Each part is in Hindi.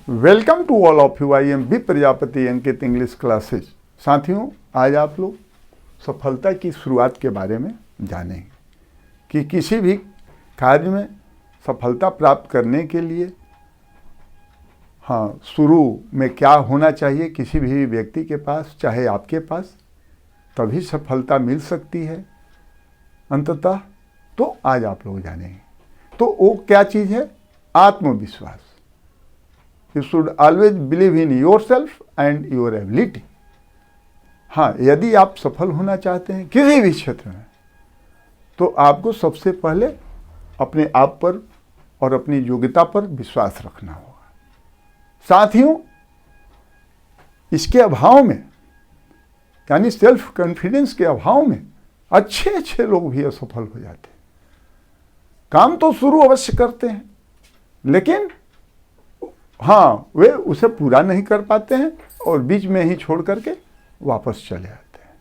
Welcome to all of you. I am B Prajapati Ankit English classes. साथियों, आज आप लोग सफलता की शुरुआत के बारे में जानेंगे कि किसी भी कार्य में सफलता प्राप्त करने के लिए शुरू में क्या होना चाहिए किसी भी व्यक्ति के पास, चाहे आपके पास, तभी सफलता मिल सकती है अंततः। तो आज आप लोग जानेंगे तो वो क्या चीज़ है? आत्मविश्वास। You should always believe in your self and your ability. यदि आप सफल होना चाहते हैं किसी भी क्षेत्र में, तो आपको सबसे पहले अपने आप पर और अपनी योग्यता पर विश्वास रखना होगा। साथियों, इसके अभाव में, यानी सेल्फ कॉन्फिडेंस के अभाव में, अच्छे लोग भी असफल हो जाते हैं। काम तो शुरू अवश्य करते हैं, लेकिन वे उसे पूरा नहीं कर पाते हैं और बीच में ही छोड़ करके वापस चले आते हैं।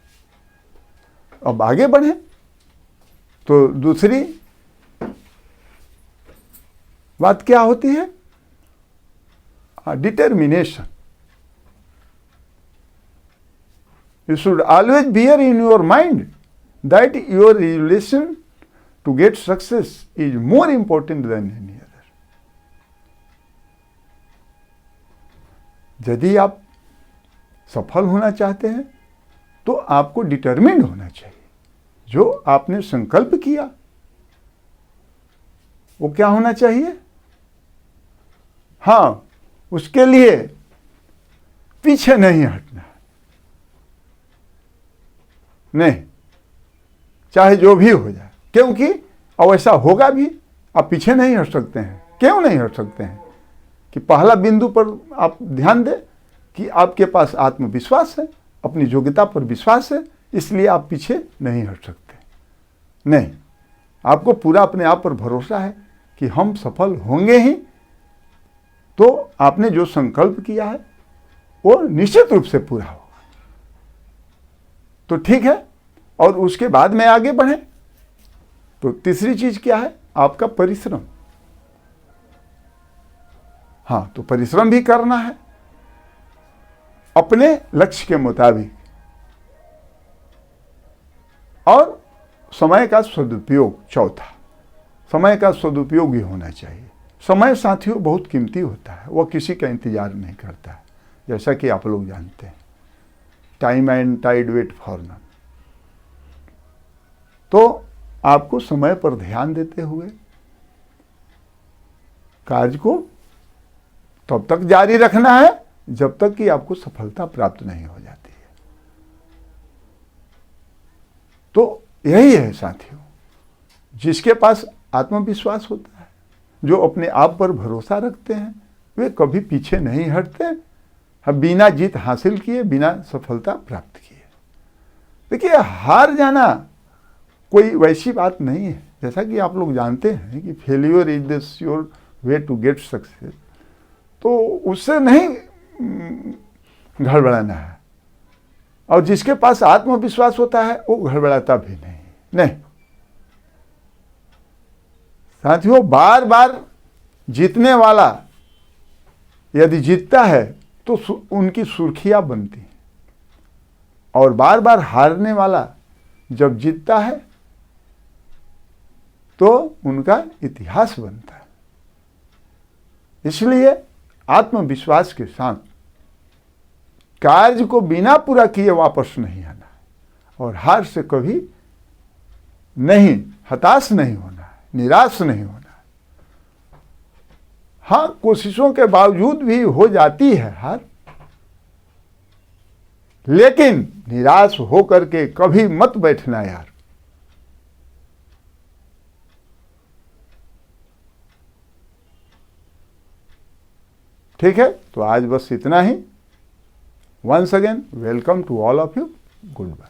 अब आगे बढ़ें तो दूसरी बात क्या होती है? Determination. You should always bear in your mind that your relation to get success is more important than any other. यदि आप सफल होना चाहते हैं तो आपको डिटरमिन्ड होना चाहिए। जो आपने संकल्प किया वो क्या होना चाहिए? उसके लिए पीछे नहीं हटना। नहीं, चाहे जो भी हो जाए, क्योंकि और ऐसा होगा भी। आप पीछे नहीं हट सकते हैं। क्यों नहीं हट सकते हैं? कि पहला बिंदु पर आप ध्यान दें कि आपके पास आत्मविश्वास है, अपनी योग्यता पर विश्वास है, इसलिए आप पीछे नहीं हट सकते। नहीं, आपको पूरा अपने आप पर भरोसा है कि हम सफल होंगे ही। तो आपने जो संकल्प किया है वो निश्चित रूप से पूरा होगा। तो ठीक है, और उसके बाद में आगे बढ़े तो तीसरी चीज क्या है? आपका परिश्रम। तो परिश्रम भी करना है अपने लक्ष्य के मुताबिक, और समय का सदुपयोग। चौथा, समय का सदुपयोग ही होना चाहिए। समय साथियों बहुत कीमती होता है, वह किसी का इंतजार नहीं करता है, जैसा कि आप लोग जानते हैं। Time and tide wait for none. तो आपको समय पर ध्यान देते हुए कार्य को तब तक जारी रखना है जब तक कि आपको सफलता प्राप्त नहीं हो जाती है। तो यही है साथियों, जिसके पास आत्मविश्वास होता है, जो अपने आप पर भरोसा रखते हैं, वे कभी पीछे नहीं हटते। बिना जीत हासिल किए, बिना सफलता प्राप्त किए। देखिए, हार जाना कोई वैसी बात नहीं है। जैसा कि आप लोग जानते हैं कि failure is the sure way to get success. तो उससे नहीं गड़बड़ाना है। और जिसके पास आत्मविश्वास होता है वो गड़बड़ाता भी नहीं। साथियों, बार बार जीतने वाला यदि जीतता है तो उनकी सुर्खियां बनती हैं, और बार बार हारने वाला जब जीतता है तो उनका इतिहास बनता है। इसलिए आत्मविश्वास के साथ कार्य को बिना पूरा किए वापस नहीं आना है, और हार से कभी नहीं, हताश नहीं होना है, निराश नहीं होना है। कोशिशों के बावजूद भी हो जाती है हार, लेकिन निराश होकर के कभी मत बैठना यार। ठीक है, तो आज बस इतना ही। Once again welcome to all of you. Good bye.